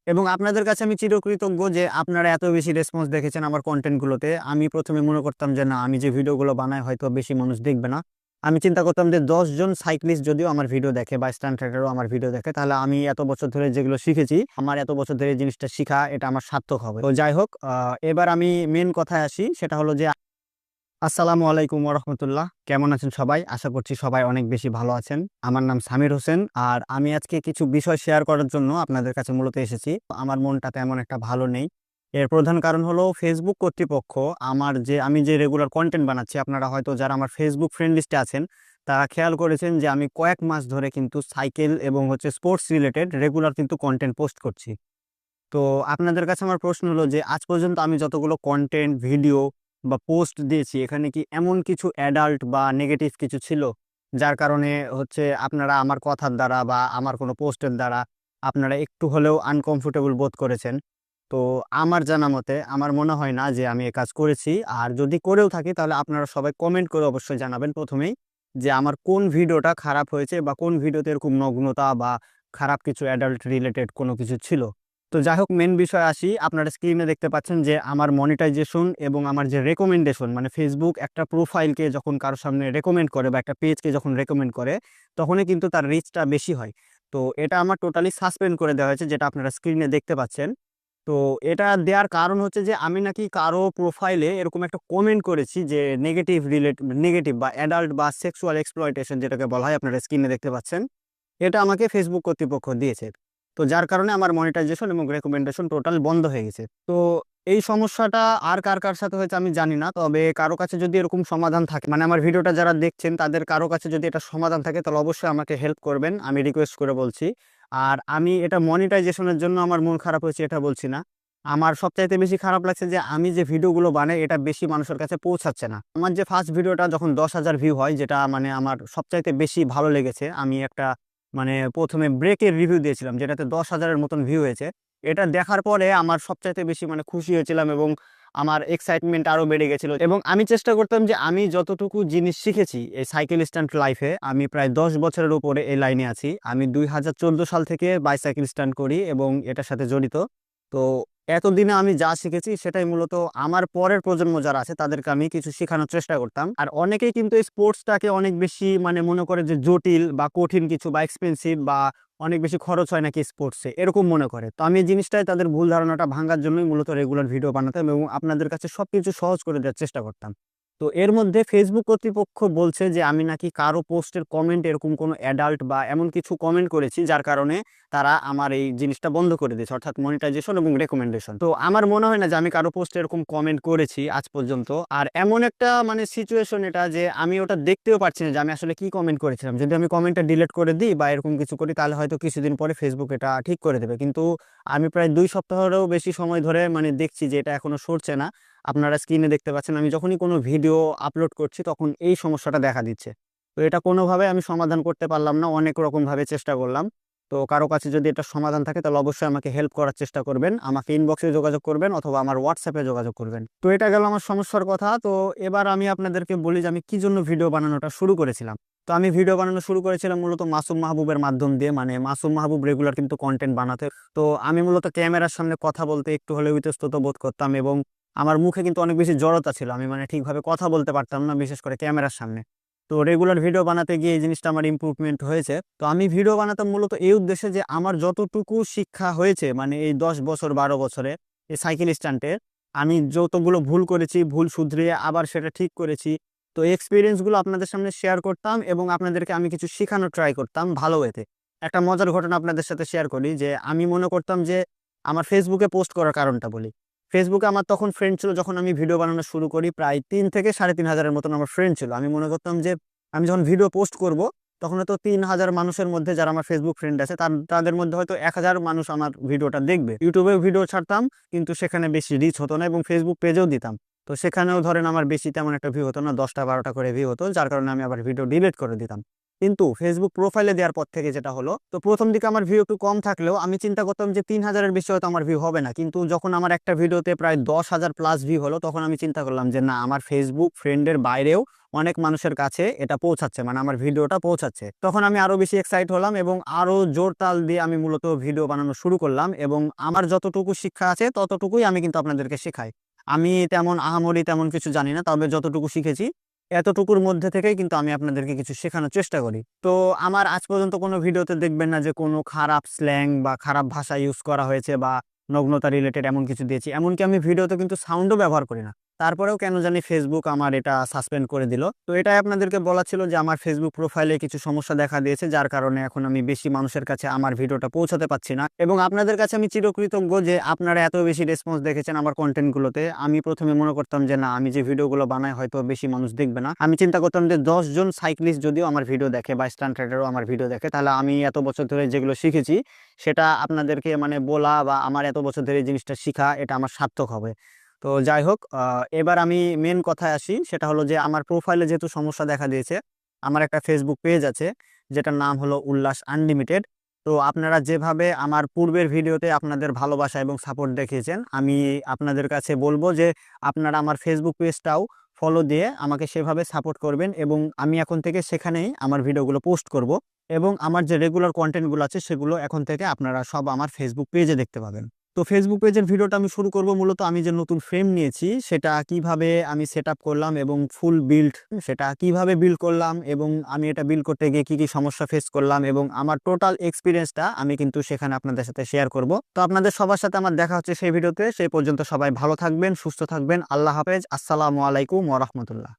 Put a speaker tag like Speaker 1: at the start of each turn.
Speaker 1: এবং আপনাদের কাছে আমি চিরকৃতজ্ঞ যে আপনারা এত বেশি রেসপন্স দেখেছেন আমার কন্টেন্টগুলোতে। আমি প্রথমে মনে করতাম যে না, আমি যে ভিডিওগুলো বানাই হয়তো বেশি মানুষ দেখবে না। আমি চিন্তা করতাম যে 10 জন সাইক্লিস্ট যদিও আমার ভিডিও দেখে বা স্ট্যান্ড ট্রাইডারও আমার ভিডিও দেখে, তাহলে আমি এত বছর ধরে যেগুলো শিখেছি, আমার এত বছর ধরে এই জিনিসটা শিখা, এটা আমার সার্থক হবে। তো যাই হোক, এবার আমি মেন কথায় আসি, সেটা হলো যে আসসালামু আলাইকুম ওরহমতুল্লাহ। কেমন আছেন সবাই? আশা করছি সবাই অনেক বেশি ভালো আছেন। আমার নাম সামির হোসেন, আর আমি আজকে কিছু বিষয় শেয়ার করার জন্য আপনাদের কাছে মূলত এসেছি। আমার মনটা তেমন একটা ভালো নেই। এর প্রধান কারণ হলো ফেসবুক কর্তৃপক্ষ। আমি যে রেগুলার কন্টেন্ট বানাচ্ছি, আপনারা হয়তো যারা আমার ফেসবুক ফ্রেন্ড লিস্টে আছেন তারা খেয়াল করেছেন যে আমি কয়েক মাস ধরে কিন্তু সাইকেল এবং স্পোর্টস রিলেটেড রেগুলার কিন্তু কন্টেন্ট পোস্ট করছি। তো আপনাদের কাছে আমার প্রশ্ন হলো যে আজ পর্যন্ত আমি যতগুলো কন্টেন্ট, ভিডিও বা পোস্ট দিয়েছি, এখানে কি এমন কিছু অ্যাডাল্ট বা নেগেটিভ কিছু ছিল যার কারণে আপনারা আমার কথার দ্বারা বা আমার কোনো পোস্টের দ্বারা আপনারা একটু হলেও আনকমফোর্টেবল বোধ করেছেন? তো আমার জানা মতে আমার মনে হয় না যে আমি এ কাজ করেছি। আর যদি করেও থাকি তাহলে আপনারা সবাই কমেন্ট করে অবশ্যই জানাবেন প্রথমেই যে আমার কোন ভিডিওটা খারাপ হয়েছে বা কোন ভিডিওতে এরকম নগ্নতা বা খারাপ কিছু অ্যাডাল্ট রিলেটেড কোনো কিছু ছিল। তো যাই হোক, মেন বিষয় আসি। আপনারা স্ক্রিনে দেখতে পাচ্ছেন যে আমার মনিটাইজেশন এবং আমার যে রেকমেন্ডেশন, মানে ফেসবুক একটা প্রোফাইলকে যখন কারোর সামনে রেকমেন্ড করে বা একটা পেজকে যখন রেকমেন্ড করে, তখনই কিন্তু তার রিচটা বেশি হয়। তো এটা আমার টোটালি সাসপেন্ড করে দেওয়া হয়েছে, যেটা আপনারা স্ক্রিনে দেখতে পাচ্ছেন। তো এটা দেওয়ার কারণ হচ্ছে যে আমি নাকি কারো প্রোফাইলে এরকম একটা কমেন্ট করেছি যে নেগেটিভ বা অ্যাডাল্ট বা সেক্সুয়াল এক্সপ্লয়টেশন যেটাকে বলা হয়, আপনারা স্ক্রিনে দেখতে পাচ্ছেন। এটা আমাকে ফেসবুক কর্তৃপক্ষ দিয়েছে। তো যার কারণে আমার মনিটাইজেশন এবং রেকমেন্ডেশন টোটাল বন্ধ হয়ে গেছে। তো এই সমস্যাটা আর কার কার সাথে হয়েছে আমি জানি না, তবে কারো কাছে যদি এরকম সমাধান থাকে, মানে আমার ভিডিওটা যারা দেখছেন তাদের কারো কাছে যদি এটা সমাধান থাকে, তাহলে অবশ্যই আমাকে হেল্প করবেন, আমি রিকোয়েস্ট করে বলছি। আর আমি এটা মনিটাইজেশনের জন্য আমার মন খারাপ হয়েছে এটা বলছি না। আমার সবচাইতে বেশি খারাপ লাগছে যে আমি যে ভিডিওগুলো বানাই এটা বেশি মানুষের কাছে পৌঁছাচ্ছে না। আমার যে ফার্স্ট ভিডিওটা যখন 10,000 ভিউ হয়, যেটা মানে আমার সবচাইতে বেশি ভালো লেগেছে, আমি একটা প্রথমে ব্রেকের রিভিউ দিয়েছিলাম যেটাতে 10,000-এর মতন ভিউ হয়েছে। এটা দেখার পরে আমার সবচাইতে বেশি খুশি হয়েছিলাম এবং আমার এক্সাইটমেন্ট আরো বেড়ে গেছিল। এবং আমি চেষ্টা করতাম যে আমি যতটুকু জিনিস শিখেছি এই সাইকেল স্ট্যান্ড লাইফে, আমি প্রায় 10 বছরের উপরে এই লাইনে আছি। আমি 2014 সাল থেকে বাইসাইকেল স্ট্যান্ড করি এবং এটার সাথে জড়িত। তো এতদিনে আমি যা শিখেছি সেটাই মূলত আমার পরের প্রজন্ম যারা আছে তাদেরকে আমি কিছু শেখানোর চেষ্টা করতাম। আর অনেকেই কিন্তু এই স্পোর্টসটাকে অনেক বেশি মনে করে যে জটিল বা কঠিন কিছু বা এক্সপেন্সিভ বা অনেক বেশি খরচ হয় নাকি স্পোর্টসে, এরকম মনে করে। তো আমি এই জিনিসটাই, তাদের ভুল ধারণাটা ভাঙার জন্যই মূলত রেগুলার ভিডিও বানাতাম এবং আপনাদের কাছে সবকিছু সহজ করে দেওয়ার চেষ্টা করতাম। তো এর মধ্যে ফেসবুক কর্তৃপক্ষ বলছে যে আমি নাকি কারো পোস্টের কমেন্ট এরকম কোনো অ্যাডাল্ট বা এমন কিছু কমেন্ট করেছি যার কারণে তারা আমার এই জিনিসটা বন্ধ করে দিয়েছে, অর্থাৎ মনিটাইজেশন এবং রেকমেন্ডেশন। তো আমার মনে হয় না যে আমি কারো পোস্টে এরকম কমেন্ট করেছি আজ পর্যন্ত। আর এমন একটা সিচুয়েশন এটা যে আমি ওটা দেখতেও পারছি না যে আমি আসলে কি কমেন্ট করেছিলাম। যদি আমি কমেন্টটা ডিলিট করে দিই বা এরকম কিছু করি, তাহলে হয়তো কিছুদিন পরে ফেসবুক এটা ঠিক করে দেবে। কিন্তু আমি প্রায় 2 সপ্তাহেরও বেশি সময় ধরে দেখছি যে এটা এখনো সরছে না। আপনারা স্ক্রিনে দেখতে পাচ্ছেন আমি যখনই কোনো ভিডিও আপলোড করছি তখন এই সমস্যাটা দেখা দিচ্ছে। তো এটা কোনোভাবে আমি সমাধান করতে পারলাম না, অনেক রকম ভাবে চেষ্টা করলাম। তো কারো কাছে যদি এটা সমাধান থাকে তাহলে অবশ্যই আমাকে হেল্প করার চেষ্টা করবেন, আমাকে ইনবক্সে যোগাযোগ করবেন অথবা আমার হোয়াটসঅ্যাপে যোগাযোগ করবেন। তো এটা গেল আমার সমস্যার কথা। তো এবার আমি আপনাদেরকে বলি যে আমি কি জন্য ভিডিও বানানোটা শুরু করেছিলাম। তো আমি ভিডিও বানানো শুরু করেছিলাম মূলত মাসুম মাহবুবের মাধ্যম দিয়ে, মাসুম মাহবুব রেগুলার কিন্তু কন্টেন্ট বানাতে। তো আমি মূলত ক্যামেরার সামনে কথা বলতে একটু হলেও ইতস্তত বোধ করতাম এবং আমার মুখে কিন্তু অনেক বেশি জড়তা ছিল, আমি ঠিকভাবে কথা বলতে পারতাম না, বিশেষ করে ক্যামেরার সামনে। তো রেগুলার ভিডিও বানাতে গিয়ে এই জিনিসটা আমার ইমপ্রুভমেন্ট হয়েছে। তো আমি ভিডিও বানাতাম মূলত এই উদ্দেশ্যে যে আমার যতটুকু শিক্ষা হয়েছে, এই 10 বছর 12 বছরে এই সাইকেল স্ট্যান্ডে আমি যতগুলো ভুল করেছি, ভুল শুধরিয়ে আবার সেটা ঠিক করেছি। তো এই এক্সপিরিয়েন্সগুলো আপনাদের সামনে শেয়ার করতাম এবং আপনাদেরকে আমি কিছু শেখানোর ট্রাই করতাম ভালো ওয়েতে। একটা মজার ঘটনা আপনাদের সাথে শেয়ার করি যে আমি মনে করতাম যে আমার ফেসবুকে পোস্ট করার কারণটা বলি। ফেসবুকে আমার তখন ফ্রেন্ড ছিল, যখন আমি ভিডিও বানানো শুরু করি প্রায় 3 থেকে 3.5 হাজারের মতন আমার ফ্রেন্ড ছিল। আমি মনে করতাম যে আমি যখন ভিডিও পোস্ট করব তখন হয়তো 3,000 মানুষের মধ্যে, যারা আমার ফেসবুক ফ্রেন্ড আছে তাদের মধ্যে হয়তো 1,000 মানুষ আমার ভিডিওটা দেখবে। ইউটিউবেও ভিডিও ছাড়তাম কিন্তু সেখানে বেশি রিচ হতো না এবং ফেসবুক পেজেও দিতাম। তো সেখানেও ধরেন আমার বেশি তেমন একটা ভিউ হতো না, 10টা 12টা করে ভিউ হতো, যার কারণে আমি আবার ভিডিও ডিলিট করে দিতাম। কিন্তু ফেসবুক প্রোফাইলে দেওয়ার পর থেকে যেটা হলো, তো প্রথম দিকে আমার ভিউ একটু কম থাকলেও আমি চিন্তা করতাম যে 3000-এর বেশি হয়তো আমার ভিউ হবে না, কিন্তু যখন আমার একটা ভিডিওতে প্রায় 10,000 প্লাস ভিউ হলো, তখন আমি চিন্তা করলাম যে না, আমার ফেসবুক ফ্রেন্ডের বাইরেও অনেক মানুষের কাছে এটা পৌঁছাচ্ছে, মানে আমার ভিডিওটা পৌঁছাচ্ছে। তখন আমি আরো বেশি এক্সাইট হলাম এবং আরো জোর তাল দিয়ে আমি মূলত ভিডিও বানানো শুরু করলাম, এবং আমার যতটুকু শিক্ষা আছে ততটুকুই আমি কিন্তু আপনাদেরকে শেখাই। আমি তেমন আহামরি তেমন কিছু জানি না, তবে যতটুকু শিখেছি এতটুকুর মধ্যে থেকেই কিন্তু আমি আপনাদেরকে কিছু শেখানোর চেষ্টা করি। তো আমার আজ পর্যন্ত কোনো ভিডিওতে দেখবেন না যে কোনো খারাপ স্ল্যাং বা খারাপ ভাষা ইউজ করা হয়েছে বা নগ্নতা রিলেটেড এমন কিছু দিয়েছি। এমনকি আমি ভিডিওতে কিন্তু সাউন্ডও ব্যবহার করি না। তারপরেও কেন জানি ফেসবুক আমার এটা সাসপেন্ড করে দিল। তো এটাই আপনাদেরকে বলা ছিল যে আমার ফেসবুক প্রোফাইলে কিছু সমস্যা দেখা দিয়েছে, যার কারণে এখন আমি বেশি মানুষের কাছে আমার ভিডিওটা পৌঁছাতে পারছি না। এবং আপনাদের কাছে আমি চিরকৃতজ্ঞ যে আপনারা এত বেশি রেসপন্স দেখেছেন আমার কন্টেন্টগুলোতে। আমি প্রথমে মনে করতাম যে না, আমি যে ভিডিওগুলো বানাই হয়তো বেশি মানুষ দেখবে না। আমি চিন্তা করতাম যে 10 জন সাইক্লিস্ট যদিও আমার ভিডিও দেখে বা স্টান্ট রাইডারও আমার ভিডিও দেখে, তাহলে আমি এত বছর ধরে যেগুলো শিখেছি সেটা আপনাদেরকে মানে বলা বা আমার এত বছর ধরে এই জিনিসটা শিখা, এটা আমার সার্থক হবে। তো যাই হোক, এবার আমি মেন কথায় আসি, সেটা হলো যে আমার প্রোফাইলে যেহেতু সমস্যা দেখা দিয়েছে, আমার একটা ফেসবুক পেজ আছে যেটার নাম হলো উল্লাস আনলিমিটেড। তো আপনারা যেভাবে আমার পূর্বের ভিডিওতে আপনাদের ভালোবাসা এবং সাপোর্ট দেখিয়েছেন, আমি আপনাদের কাছে বলবো যে আপনারা আমার ফেসবুক পেজটাও ফলো দিয়ে আমাকে সেভাবে সাপোর্ট করবেন, এবং আমি এখন থেকে সেখানেই আমার ভিডিওগুলো পোস্ট করব, এবং আমার যে রেগুলার কন্টেন্টগুলো আছে সেগুলো এখন থেকে আপনারা সব আমার ফেসবুক পেজে দেখতে পাবেন। তো ফেসবুক পেজের ভিডিওটা আমি শুরু করব মূলত আমি যে নতুন ফ্রেম নিয়েছি সেটা কিভাবে আমি সেট আপ করলাম এবং ফুল বিল্ড সেটা কিভাবে বিল্ড করলাম, এবং আমি এটা বিল্ড করতে গিয়ে কি কি সমস্যা ফেস করলাম, এবং আমার টোটাল এক্সপিরিয়েন্সটা আমি কিন্তু সেখানে আপনাদের সাথে শেয়ার করব। তো আপনাদের সবার সাথে আমার দেখা হচ্ছে সেই ভিডিওতে। সেই পর্যন্ত সবাই ভালো থাকবেন, সুস্থ থাকবেন। আল্লাহ হাফেজ। আসসালামু আলাইকুম ওয়া রাহমাতুল্লাহ।